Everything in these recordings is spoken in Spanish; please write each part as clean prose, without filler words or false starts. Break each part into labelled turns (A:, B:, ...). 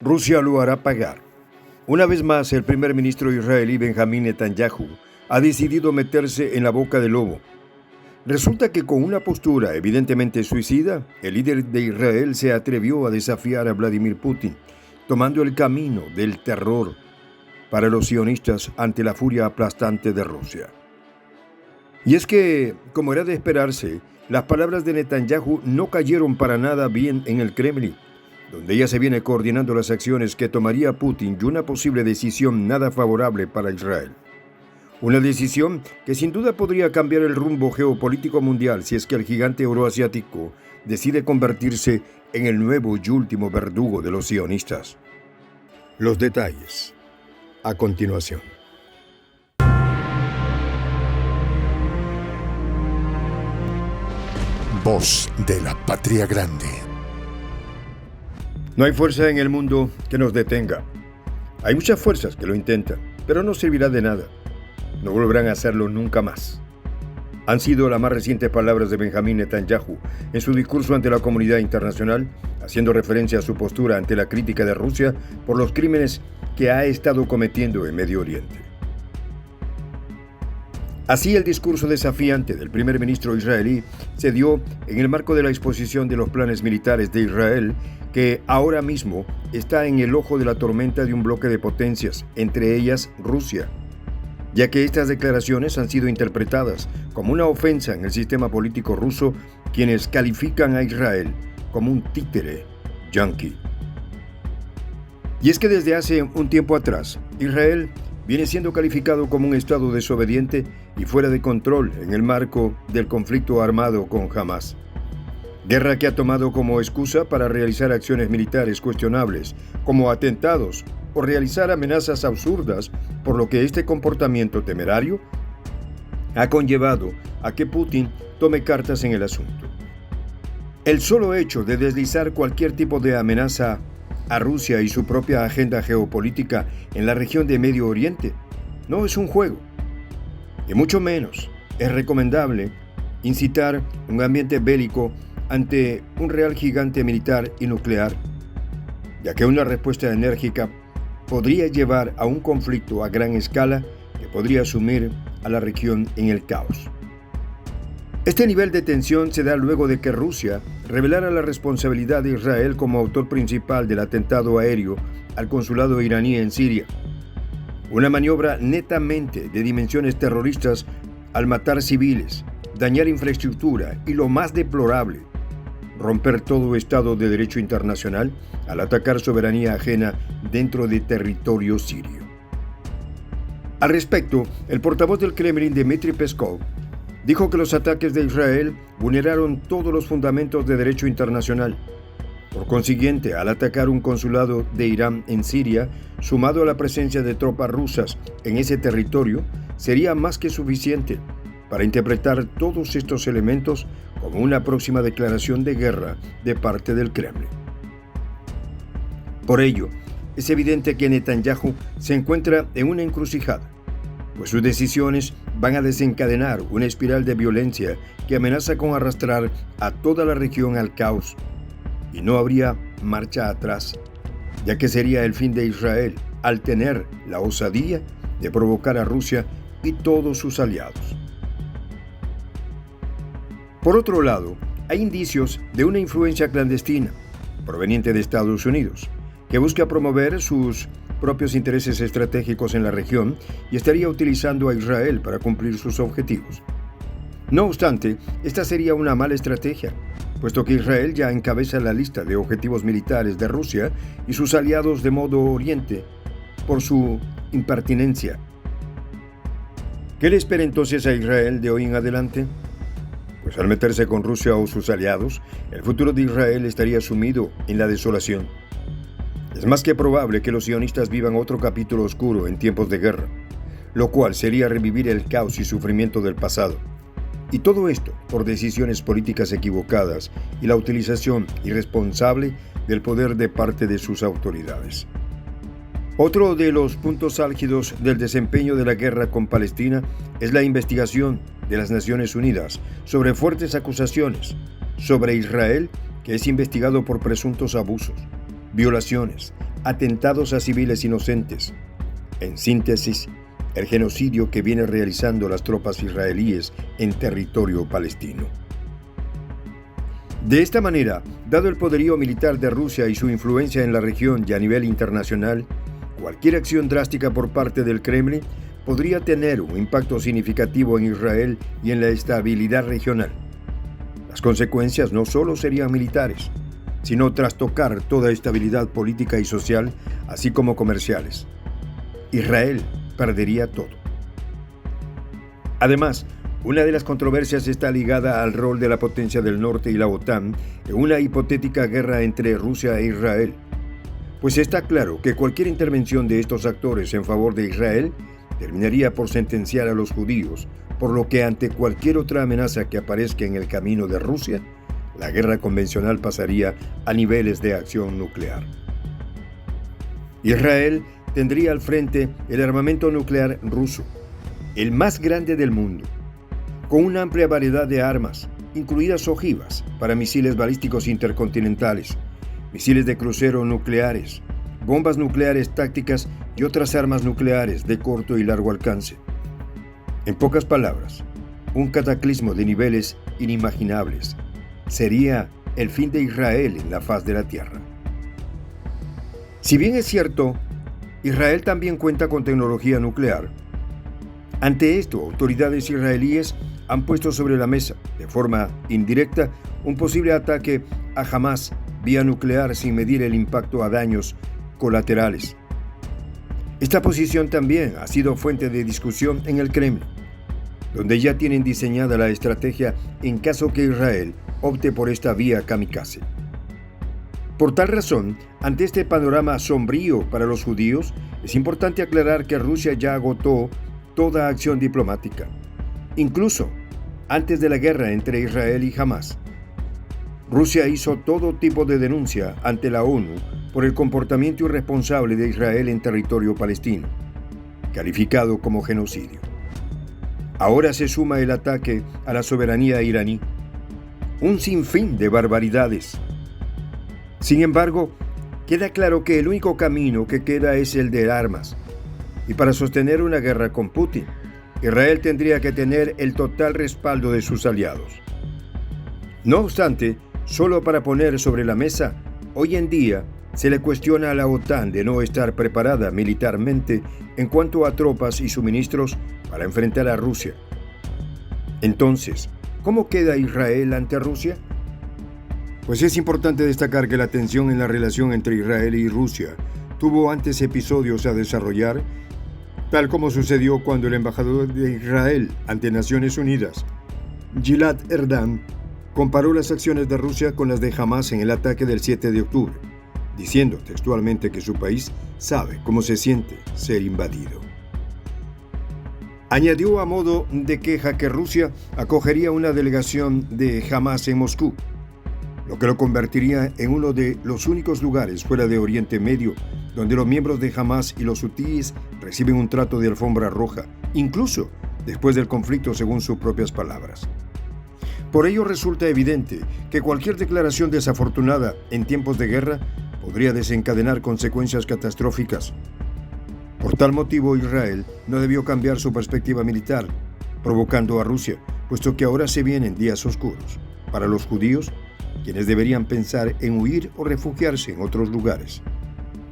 A: Rusia lo hará pagar. Una vez más, el primer ministro israelí Benjamín Netanyahu ha decidido meterse en la boca del lobo. Resulta que con una postura evidentemente suicida, el líder de Israel se atrevió a desafiar a Vladimir Putin, tomando el camino del terror para los sionistas ante la furia aplastante de Rusia. Y es que, como era de esperarse, las palabras de Netanyahu no cayeron para nada bien en el Kremlin, donde ya se viene coordinando las acciones que tomaría Putin y una posible decisión nada favorable para Israel. Una decisión que sin duda podría cambiar el rumbo geopolítico mundial si es que el gigante euroasiático decide convertirse en el nuevo y último verdugo de los sionistas. Los detalles a continuación.
B: Voz de la Patria Grande.
A: No hay fuerza en el mundo que nos detenga. Hay muchas fuerzas que lo intentan, pero no servirá de nada. No volverán a hacerlo nunca más. Han sido las más recientes palabras de Benjamín Netanyahu en su discurso ante la comunidad internacional, haciendo referencia a su postura ante la crítica de Rusia por los crímenes que ha estado cometiendo en Medio Oriente. Así, el discurso desafiante del primer ministro israelí se dio en el marco de la exposición de los planes militares de Israel, que ahora mismo está en el ojo de la tormenta de un bloque de potencias, entre ellas Rusia, ya que estas declaraciones han sido interpretadas como una ofensa en el sistema político ruso, quienes califican a Israel como un títere yanqui. Y es que desde hace un tiempo atrás, Israel viene siendo calificado como un estado desobediente y fuera de control en el marco del conflicto armado con Hamas. Guerra que ha tomado como excusa para realizar acciones militares cuestionables, como atentados o realizar amenazas absurdas, por lo que este comportamiento temerario ha conllevado a que Putin tome cartas en el asunto. El solo hecho de deslizar cualquier tipo de amenaza a Rusia y su propia agenda geopolítica en la región de Medio Oriente no es un juego, y mucho menos es recomendable incitar un ambiente bélico ante un real gigante militar y nuclear, ya que una respuesta enérgica podría llevar a un conflicto a gran escala que podría sumir a la región en el caos. Este nivel de tensión se da luego de que Rusia revelara la responsabilidad de Israel como autor principal del atentado aéreo al consulado iraní en Siria. Una maniobra netamente de dimensiones terroristas al matar civiles, dañar infraestructura y, lo más deplorable, romper todo Estado de derecho internacional al atacar soberanía ajena dentro de territorio sirio. Al respecto, el portavoz del Kremlin, Dmitry Peskov, dijo que los ataques de Israel vulneraron todos los fundamentos de derecho internacional. Por consiguiente, al atacar un consulado de Irán en Siria, sumado a la presencia de tropas rusas en ese territorio, sería más que suficiente para interpretar todos estos elementos como una próxima declaración de guerra de parte del Kremlin. Por ello, es evidente que Netanyahu se encuentra en una encrucijada, pues sus decisiones van a desencadenar una espiral de violencia que amenaza con arrastrar a toda la región al caos, y no habría marcha atrás, ya que sería el fin de Israel al tener la osadía de provocar a Rusia y todos sus aliados. Por otro lado, hay indicios de una influencia clandestina, proveniente de Estados Unidos, que busca promover sus propios intereses estratégicos en la región y estaría utilizando a Israel para cumplir sus objetivos. No obstante, esta sería una mala estrategia, puesto que Israel ya encabeza la lista de objetivos militares de Rusia y sus aliados de Medio Oriente por su impertinencia. ¿Qué le espera entonces a Israel de hoy en adelante? Pues al meterse con Rusia o sus aliados, el futuro de Israel estaría sumido en la desolación. Es más que probable que los sionistas vivan otro capítulo oscuro en tiempos de guerra, lo cual sería revivir el caos y sufrimiento del pasado. Y todo esto por decisiones políticas equivocadas y la utilización irresponsable del poder de parte de sus autoridades. Otro de los puntos álgidos del desempeño de la guerra con Palestina es la investigación de las Naciones Unidas sobre fuertes acusaciones sobre Israel, que es investigado por presuntos abusos, violaciones, atentados a civiles inocentes. En síntesis, el genocidio que vienen realizando las tropas israelíes en territorio palestino. De esta manera, dado el poderío militar de Rusia y su influencia en la región y a nivel internacional, cualquier acción drástica por parte del Kremlin podría tener un impacto significativo en Israel y en la estabilidad regional. Las consecuencias no solo serían militares, sino trastocar toda estabilidad política y social, así como comerciales. Israel perdería todo. Además, una de las controversias está ligada al rol de la potencia del norte y la OTAN en una hipotética guerra entre Rusia e Israel. Pues está claro que cualquier intervención de estos actores en favor de Israel terminaría por sentenciar a los judíos, por lo que ante cualquier otra amenaza que aparezca en el camino de Rusia, la guerra convencional pasaría a niveles de acción nuclear. Israel tendría al frente el armamento nuclear ruso, el más grande del mundo, con una amplia variedad de armas, incluidas ojivas para misiles balísticos intercontinentales, misiles de crucero nucleares, bombas nucleares tácticas y otras armas nucleares de corto y largo alcance. En pocas palabras, un cataclismo de niveles inimaginables sería el fin de Israel en la faz de la tierra. Si bien es cierto, Israel también cuenta con tecnología nuclear. Ante esto, autoridades israelíes han puesto sobre la mesa, de forma indirecta, un posible ataque a Hamás vía nuclear sin medir el impacto a daños colaterales. Esta posición también ha sido fuente de discusión en el Kremlin, donde ya tienen diseñada la estrategia en caso que Israel opte por esta vía kamikaze. Por tal razón, ante este panorama sombrío para los judíos, es importante aclarar que Rusia ya agotó toda acción diplomática, incluso antes de la guerra entre Israel y Hamás. Rusia hizo todo tipo de denuncia ante la ONU por el comportamiento irresponsable de Israel en territorio palestino, calificado como genocidio. Ahora se suma el ataque a la soberanía iraní, un sinfín de barbaridades. Sin embargo, queda claro que el único camino que queda es el de armas, y para sostener una guerra con Putin, Israel tendría que tener el total respaldo de sus aliados. No obstante, solo para poner sobre la mesa, hoy en día se le cuestiona a la OTAN de no estar preparada militarmente en cuanto a tropas y suministros para enfrentar a Rusia. Entonces, ¿cómo queda Israel ante Rusia? Pues es importante destacar que la tensión en la relación entre Israel y Rusia tuvo antes episodios a desarrollar, tal como sucedió cuando el embajador de Israel ante Naciones Unidas, Gilad Erdan, comparó las acciones de Rusia con las de Hamás en el ataque del 7 de octubre, diciendo textualmente que su país sabe cómo se siente ser invadido. Añadió a modo de queja que Rusia acogería una delegación de Hamás en Moscú, lo que lo convertiría en uno de los únicos lugares fuera de Oriente Medio donde los miembros de Hamás y los hutíes reciben un trato de alfombra roja, incluso después del conflicto, según sus propias palabras. Por ello resulta evidente que cualquier declaración desafortunada en tiempos de guerra podría desencadenar consecuencias catastróficas. Por tal motivo, Israel no debió cambiar su perspectiva militar, provocando a Rusia, puesto que ahora se vienen días oscuros para los judíos, quienes deberían pensar en huir o refugiarse en otros lugares.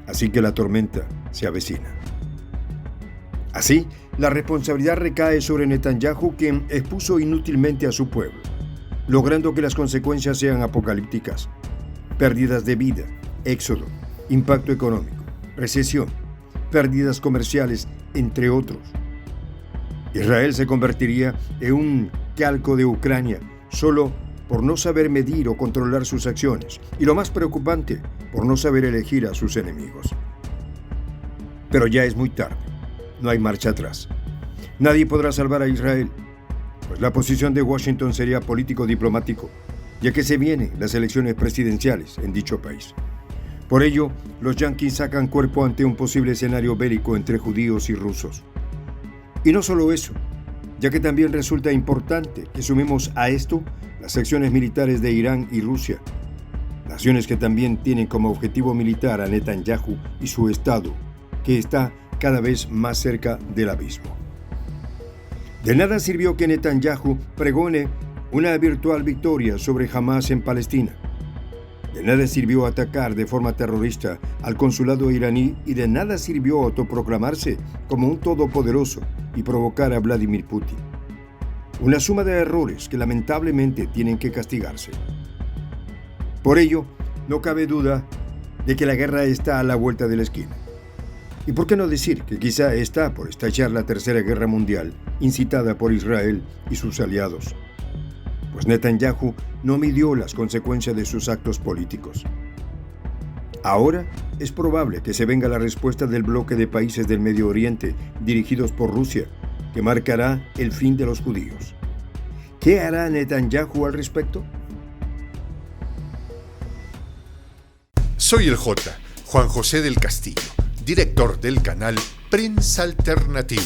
A: Así que la tormenta se avecina. Así, la responsabilidad recae sobre Netanyahu, quien expuso inútilmente a su pueblo, logrando que las consecuencias sean apocalípticas: pérdidas de vida, éxodo, impacto económico, recesión, pérdidas comerciales, entre otros. Israel se convertiría en un calco de Ucrania solo por no saber medir o controlar sus acciones, y lo más preocupante, por no saber elegir a sus enemigos. Pero ya es muy tarde, no hay marcha atrás. Nadie podrá salvar a Israel, pues la posición de Washington sería político-diplomático, ya que se vienen las elecciones presidenciales en dicho país. Por ello, los yanquis sacan cuerpo ante un posible escenario bélico entre judíos y rusos. Y no solo eso, ya que también resulta importante que sumemos a esto las acciones militares de Irán y Rusia, las declaraciones que también tienen como objetivo militar a Netanyahu y su Estado, que está cada vez más cerca del abismo. De nada sirvió que Netanyahu pregone una virtual victoria sobre Hamas en Palestina. De nada sirvió atacar de forma terrorista al consulado iraní y de nada sirvió autoproclamarse como un todopoderoso y provocar a Vladimir Putin. Una suma de errores que lamentablemente tienen que castigarse. Por ello, no cabe duda de que la guerra está a la vuelta de la esquina. ¿Y por qué no decir que quizá está por estallar la Tercera Guerra Mundial, incitada por Israel y sus aliados? Pues Netanyahu no midió las consecuencias de sus actos políticos. Ahora es probable que se venga la respuesta del bloque de países del Medio Oriente dirigidos por Rusia, que marcará el fin de los judíos. ¿Qué hará Netanyahu al respecto?
B: Soy el Juan José del Castillo, director del canal Prensa Alternativa.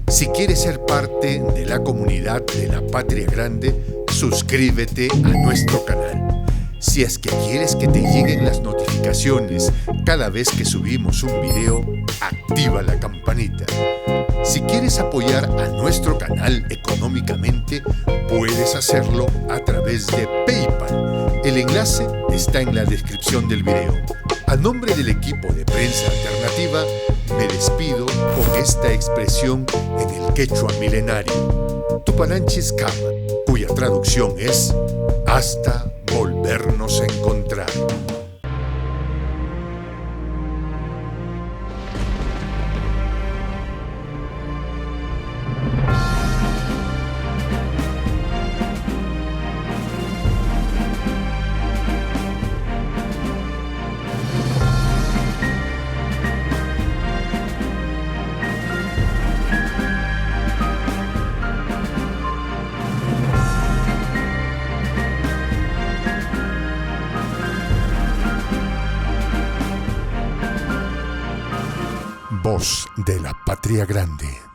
B: Si quieres ser parte de la comunidad de la Patria Grande, suscríbete a nuestro canal. Si es que quieres que te lleguen las notificaciones cada vez que subimos un video, activa la campanita. Si quieres apoyar a nuestro canal económicamente, puedes hacerlo a través de PayPal. El enlace está en la descripción del video. A nombre del equipo de Prensa Alternativa, me despido con esta expresión en el quechua milenario, Tupananchis Kama, cuya traducción es hasta volvernos a encontrar. Voz de la Patria Grande.